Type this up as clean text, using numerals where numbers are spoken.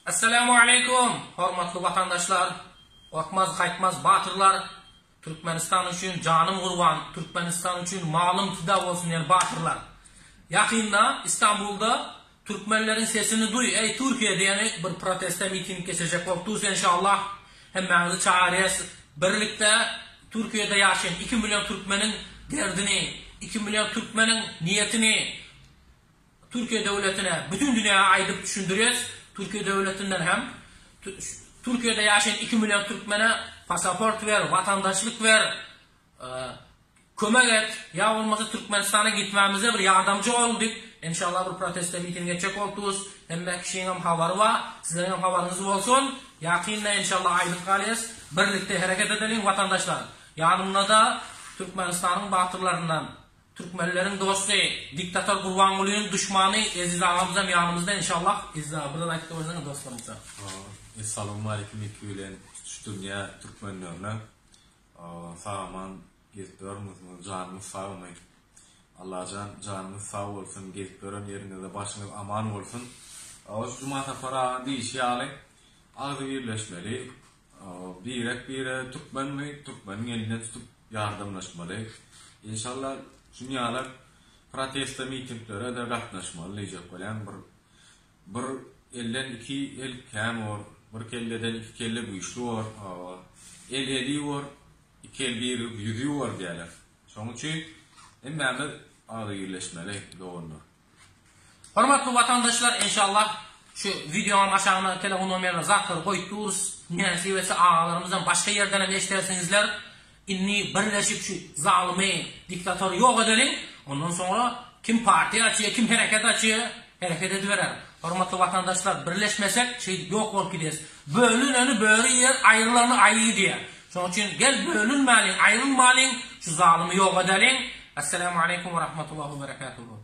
Assalamu alaikum, hormatly vatandaşlar, korkmaz qaytmaz batırlar, Türkmenistan üçün canım qurban, Türkmenistan üçün malım fida olsun yani batırlar. Yakında İstanbul'da Türkmenlerin sesini duy, ey Türkiye diyeni bir proteste miting geçecek oldu inşallah. Hemmenizi çağırıyız. Birlikte Türkiye'de yaşayan 2 milyon Türkmenin derdini, 2 milyon Türkmenin niyetini Türkiye devletine, bütün dünyaya ayırıp düşündürüyoruz. Türkiye devletinden hem Türkiye'de yaşayan 2 milyon Türkmene pasaport ver, vatandaşlık ver, kömek et. Ya olmasa Türkmenistan'a gitmemize bir yardımcı olduk. İnşallah bir protesto miting geçecek oldunuz. Hem kişinin hem havarı var, sizlerin hem havarınız olsun. Yakında inşallah aydın kalıyız. Birlikte hareket edelim vatandaşlar. Yanımda da Türkmenistan'ın batırlarından, Türkmenlerin dostu, diktatör Kurbanguly'nin düşmanı Aziz ağamızdan yanımızda inşallah. Aziz ağa, buradan ayıkta olsanız dostlarımıza. Esselamu aleyküm eküyle dünya Türkmenlerine. Sağaman gezdiyorsunuz, canımız sağ olmayın. Allah canımız sağ olsun, gezdiyorum yerinizde başınız aman olsun. Şu cumata para deyişi alay, ağzı birleşmeli. Bire Türkmen'in elinden tutup yardımlaşmalı. İnşallah dünyalar protesto mitinglere de katlaşmalı diyecek olan bir elden iki el kem var, bir kelleden iki kelle güçlü var, el eli var, iki el bir yüzü var diyorlar. Şunun için emmemiz ağzı birleşmeli doğrudur. Hormatly vatandaşlar, inşallah şu videonun aşağına telefon numarasına zakır koyduğuz. Niyesi ve ağalarımızdan başka yerden eşitlersinizler. İnni birleşip şu zalimi, diktatörü yok edelim. Ondan sonra kim parti açıyor, kim hareket açıyor, hareket ediverer. Hormatly vatandaşlar, birleşmesek şey yok olup gidiyoruz. Bölün önü böğrü yer, ayrılarını ayrı diye. Şunun için gel bölünmelin, ayrılmalin, şu zalimi yok edelim. Esselamu aleyküm ve rahmetullahi ve berekatuhu.